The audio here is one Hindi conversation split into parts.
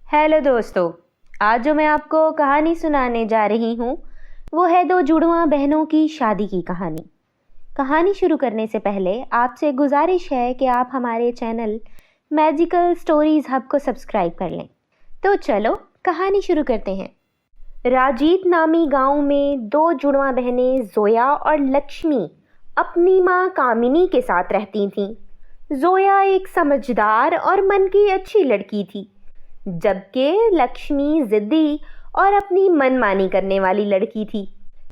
हेलो दोस्तों। आज जो मैं आपको कहानी सुनाने जा रही हूँ वो है दो जुड़वां बहनों की शादी की कहानी। कहानी शुरू करने से पहले आपसे गुजारिश है कि आप हमारे चैनल मैजिकल स्टोरीज हब को सब्सक्राइब कर लें। तो चलो कहानी शुरू करते हैं। राजीत नामी गांव में दो जुड़वां बहनें जोया और लक्ष्मी अपनी माँ कामिनी के साथ रहती थीं। जोया एक समझदार और मन की अच्छी लड़की थी, जबकि लक्ष्मी जिद्दी और अपनी मनमानी करने वाली लड़की थी।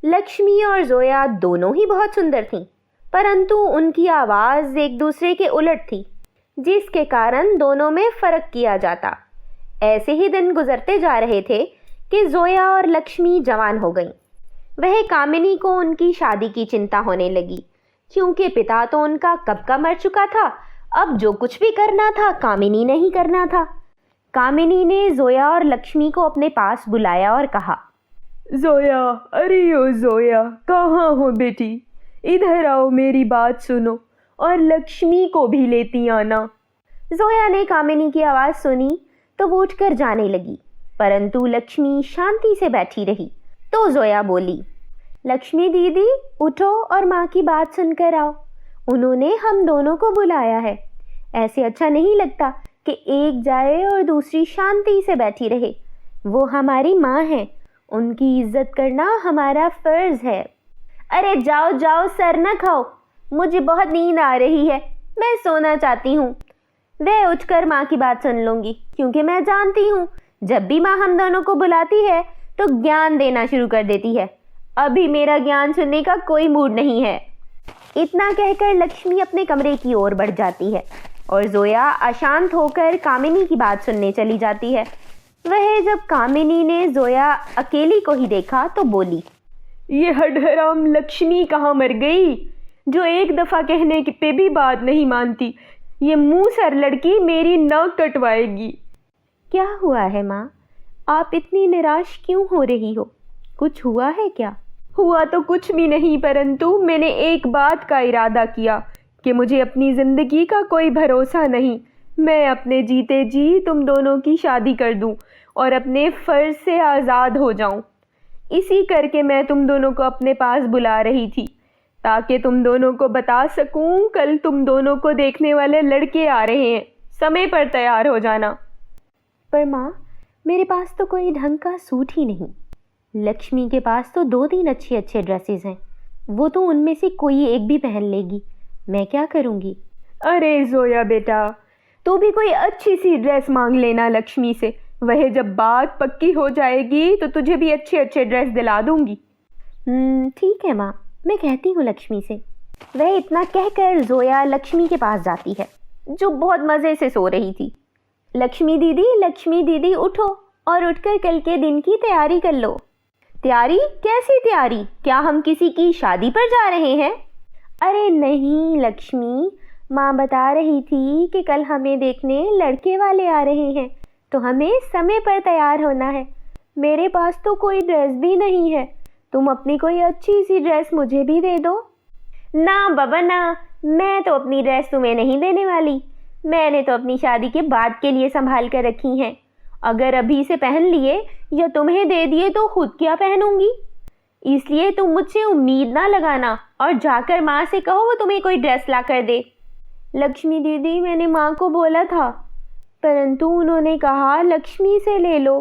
लक्ष्मी और जोया दोनों ही बहुत सुंदर थीं, परंतु उनकी आवाज़ एक दूसरे के उलट थी, जिसके कारण दोनों में फ़र्क किया जाता। ऐसे ही दिन गुजरते जा रहे थे कि जोया और लक्ष्मी जवान हो गईं। वह कामिनी को उनकी शादी की चिंता होने लगी, क्योंकि पिता तो उनका कब का मर चुका था। अब जो कुछ भी करना था कामिनी ने ही करना था। कामिनी ने जोया और लक्ष्मी को अपने पास बुलाया और कहा, जोया, अरे ओ जोया, कहाँ हो बेटी? इधर आओ, मेरी बात सुनो और लक्ष्मी को भी लेती आना। जोया ने कामिनी की आवाज़ सुनी तो वो उठकर जाने लगी, परंतु लक्ष्मी शांति से बैठी रही। तो जोया बोली, लक्ष्मी दीदी उठो और माँ की बात सुनकर आओ। उन्होंने हम दोनों को बुलाया है। ऐसे अच्छा नहीं लगता कि एक जाए और दूसरी शांति से बैठी रहे। वो हमारी माँ है, उनकी इज्जत करना हमारा फर्ज है। अरे जाओ जाओ, सर न खाओ, मुझे बहुत नींद आ रही है, मैं सोना चाहती हूँ। वह उठकर माँ की बात सुन लूँगी, क्योंकि मैं जानती हूँ जब भी माँ हम दोनों को बुलाती है तो ज्ञान देना शुरू कर देती है। अभी मेरा ज्ञान सुनने का कोई मूड नहीं है। इतना कहकर लक्ष्मी अपने कमरे की ओर बढ़ जाती है और जोया अशांत होकर कामिनी की बात सुनने चली जाती है। वह जब कामिनी ने जोया अकेली को ही देखा तो बोली, ये हडहराम लक्ष्मी कहाँ मर गई, जो एक दफ़ा कहने पे भी बात नहीं मानती। ये मुंह सर लड़की मेरी नाक कटवाएगी। क्या हुआ है माँ? आप इतनी निराश क्यों हो रही हो? कुछ हुआ है क्या? हुआ तो कुछ भी नहीं, परंतु मैंने एक बात का इरादा किया कि मुझे अपनी ज़िंदगी का कोई भरोसा नहीं। मैं अपने जीते जी तुम दोनों की शादी कर दूं और अपने फ़र्ज से आज़ाद हो जाऊं। इसी करके मैं तुम दोनों को अपने पास बुला रही थी, ताकि तुम दोनों को बता सकूं कल तुम दोनों को देखने वाले लड़के आ रहे हैं। समय पर तैयार हो जाना। पर माँ, मेरे पास तो कोई ढंग का सूट ही नहीं। लक्ष्मी के पास तो 2-3 अच्छे अच्छे ड्रेसेस हैं, वो तो उनमें से कोई एक भी पहन लेगी। मैं क्या करूँगी? अरे जोया बेटा, तू भी कोई अच्छी सी ड्रेस मांग लेना लक्ष्मी से। वह जब बात पक्की हो जाएगी तो तुझे भी अच्छे अच्छे ड्रेस दिला दूंगी। ठीक है माँ, मैं कहती हूँ लक्ष्मी से। वह इतना कहकर जोया लक्ष्मी के पास जाती है, जो बहुत मज़े से सो रही थी। लक्ष्मी दीदी उठो और उठकर कल के दिन की तैयारी कर लो। तैयारी? कैसी तैयारी? क्या हम किसी की शादी पर जा रहे हैं? अरे नहीं लक्ष्मी, माँ बता रही थी कि कल हमें देखने लड़के वाले आ रहे हैं, तो हमें समय पर तैयार होना है। मेरे पास तो कोई ड्रेस भी नहीं है, तुम अपनी कोई अच्छी सी ड्रेस मुझे भी दे दो। ना बाबा ना, मैं तो अपनी ड्रेस तुम्हें नहीं देने वाली। मैंने तो अपनी शादी के बाद के लिए संभाल कर रखी हैं। अगर अभी से पहन लिए या तुम्हें दे दिए तो खुद क्या पहनूंगी। इसलिए तुम मुझसे उम्मीद ना लगाना और जाकर माँ से कहो वो तुम्हें कोई ड्रेस ला कर दे। लक्ष्मी दीदी, मैंने माँ को बोला था, परंतु उन्होंने कहा लक्ष्मी से ले लो,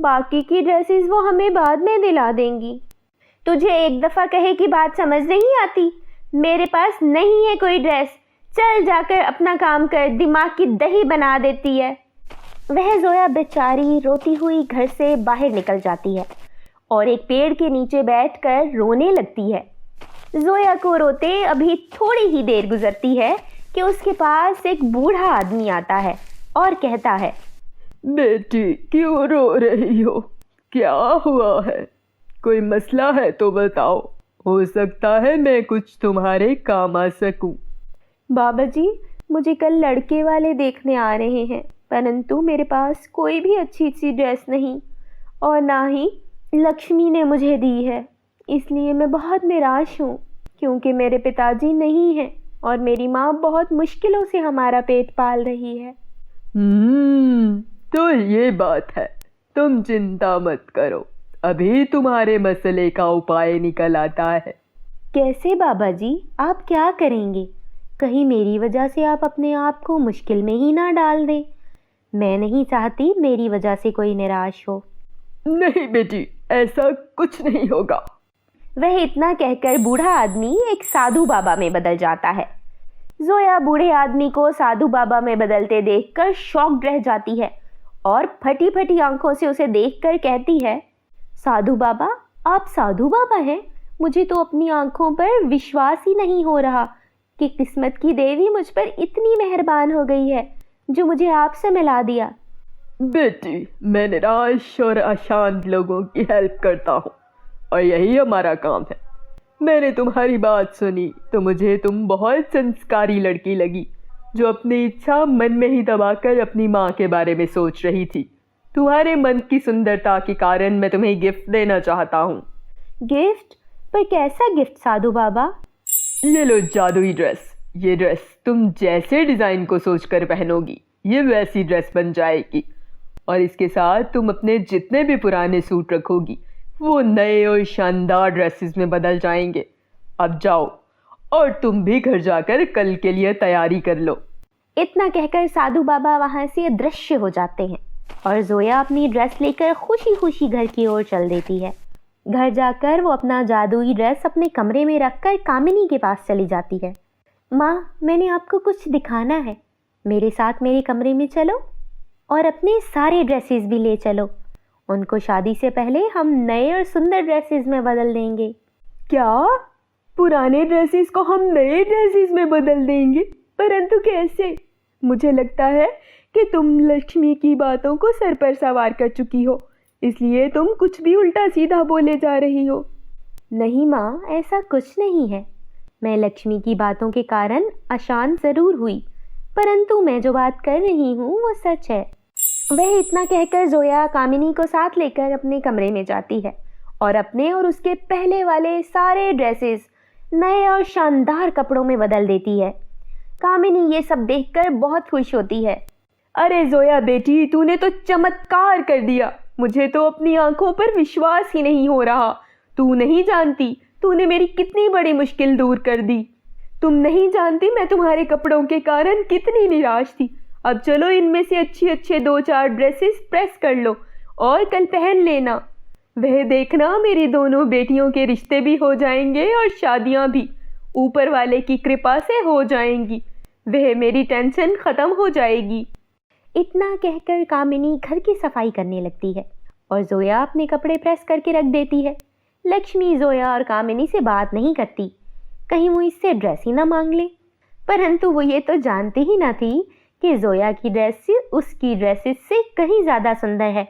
बाकी की ड्रेसेस वो हमें बाद में दिला देंगी। तुझे एक दफ़ा कहे की बात समझ नहीं आती? मेरे पास नहीं है कोई ड्रेस। चल जाकर अपना काम कर, दिमाग की दही बना देती है। वह जोया बेचारी रोती हुई घर से बाहर निकल जाती है और एक पेड़ के नीचे बैठकर रोने लगती है। जोया को रोते अभी थोड़ी ही देर गुजरती है कि उसके पास एक बूढ़ा आदमी आता है और कहता है, बेटी क्यों रो रही हो? क्या हुआ है? कोई मसला है तो बताओ, हो सकता है मैं कुछ तुम्हारे काम आ सकूं। बाबा जी, मुझे कल लड़के वाले देखने आ रहे हैं, परंतु मेरे पास कोई भी अच्छी सी ड्रेस नहीं और ना ही लक्ष्मी ने मुझे दी है। इसलिए मैं बहुत निराश हूँ, क्योंकि मेरे पिताजी नहीं हैं और मेरी माँ बहुत मुश्किलों से हमारा पेट पाल रही है। तो ये बात है, तुम चिंता मत करो, अभी तुम्हारे मसले का उपाय निकल आता है। कैसे बाबा जी, आप क्या करेंगे? कहीं मेरी वजह से आप अपने आप को मुश्किल में ही ना डाल दें। मैं नहीं चाहती मेरी वजह से कोई निराश हो। नहीं बेटी, ऐसा कुछ नहीं होगा। वह इतना कहकर बूढ़ा आदमी एक साधु बाबा में बदल जाता है। जोया बूढ़े आदमी को साधु बाबा में बदलते देखकर शॉक्ड रह जाती है और फटी फटी आंखों से उसे देखकर कहती है, साधु बाबा, आप साधु बाबा हैं? मुझे तो अपनी आंखों पर विश्वास ही नहीं हो रहा कि किस्मत की देवी मुझ पर इतनी मेहरबान हो गई है जो मुझे आपसे मिला दिया। बेटी, मैं निराश और अशांत लोगों की हेल्प करता हूँ और यही हमारा काम है। मैंने तुम्हारी बात सुनी तो मुझे तुम बहुत संस्कारी लड़की लगी जो अपनी इच्छा मन में ही दबाकर अपनी माँ के बारे में सोच रही थी। तुम्हारे मन की सुंदरता के कारण मैं तुम्हें गिफ्ट देना चाहता हूँ। गिफ्ट? पर कैसा गिफ्ट साधु बाबा? ये लो जादुई ड्रेस। ये ड्रेस तुम जैसे डिज़ाइन को सोचकर पहनोगी ये वैसी ड्रेस बन जाएगी और इसके साथ तुम अपने जितने भी पुराने सूट रखोगी वो नए और शानदार ड्रेसेस में बदल जाएंगे। अब जाओ और तुम भी घर जाकर कल के लिए तैयारी कर लो। इतना कहकर साधु बाबा वहां से अदृश्य हो जाते हैं और जोया अपनी ड्रेस लेकर खुशी खुशी घर की ओर चल देती है। घर जाकर वो अपना जादुई ड्रेस अपने कमरे में रखकर कामिनी के पास चली जाती है। माँ, मैंने आपको कुछ दिखाना है, मेरे साथ मेरे कमरे में चलो और अपने सारे ड्रेसेस भी ले चलो। उनको शादी से पहले हम नए और सुंदर ड्रेसेस में बदल देंगे। क्या? पुराने ड्रेसेस को हम नए ड्रेसेस में बदल देंगे? परंतु कैसे? मुझे लगता है कि तुम लक्ष्मी की बातों को सर पर सवार कर चुकी हो, इसलिए तुम कुछ भी उल्टा सीधा बोले जा रही हो। नहीं माँ, ऐसा कुछ नहीं है। मैं लक्ष्मी की बातों के कारण अशांत ज़रूर हुई, परंतु मैं जो बात कर रही हूँ वो सच है। वह इतना कहकर जोया कामिनी को साथ लेकर अपने कमरे में जाती है और अपने और उसके पहले वाले सारे ड्रेसेस नए और शानदार कपड़ों में बदल देती है। कामिनी ये सब देखकर बहुत खुश होती है। अरे जोया बेटी, तूने तो चमत्कार कर दिया। मुझे तो अपनी आंखों पर विश्वास ही नहीं हो रहा। तू नहीं जानती तूने मेरी कितनी बड़ी मुश्किल दूर कर दी। तुम नहीं जानती मैं तुम्हारे कपड़ों के कारण कितनी निराश थी। अब चलो इनमें से अच्छे 2-4 ड्रेसेस प्रेस कर लो और कल पहन लेना। वह देखना, मेरी दोनों बेटियों के रिश्ते भी हो जाएंगे और शादियां भी ऊपर वाले की कृपा से हो जाएंगी। वह मेरी टेंशन खत्म हो जाएगी। इतना कहकर कामिनी घर की सफाई करने लगती है और जोया अपने कपड़े प्रेस करके रख देती है। लक्ष्मी जोया और कामिनी से बात नहीं करती, कहीं वो इससे ड्रेस ही ना मांग ले। परंतु वो ये तो जानती ही ना थी कि जोया की ड्रेस उसकी ड्रेसेस से कहीं ज़्यादा सुंदर है।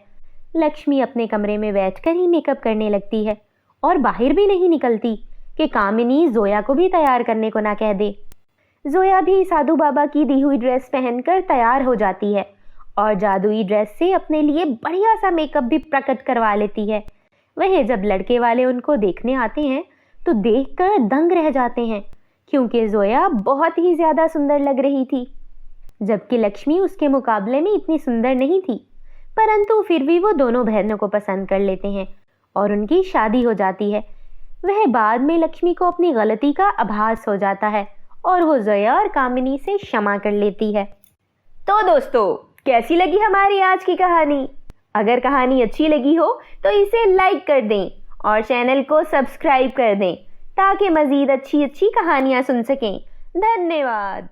लक्ष्मी अपने कमरे में बैठकर ही मेकअप करने लगती है और बाहर भी नहीं निकलती कि कामिनी जोया को भी तैयार करने को ना कह दे। जोया भी साधु बाबा की दी हुई ड्रेस पहनकर तैयार हो जाती है और जादुई ड्रेस से अपने लिए बढ़िया सा मेकअप भी प्रकट करवा लेती है। वह जब लड़के वाले उनको देखने आते हैं तो देखकर दंग रह जाते हैं, क्योंकि जोया बहुत ही ज़्यादा सुंदर लग रही थी, जबकि लक्ष्मी उसके मुकाबले में इतनी सुंदर नहीं थी। परंतु फिर भी वो दोनों बहनों को पसंद कर लेते हैं और उनकी शादी हो जाती है। वह बाद में लक्ष्मी को अपनी गलती का आभास हो जाता है और वो जोया और कामिनी से क्षमा कर लेती है। तो दोस्तों, कैसी लगी हमारी आज की कहानी? अगर कहानी अच्छी लगी हो तो इसे लाइक कर दें और चैनल को सब्सक्राइब कर दें ताकि मज़ीद अच्छी कहानियाँ सुन सकें। धन्यवाद।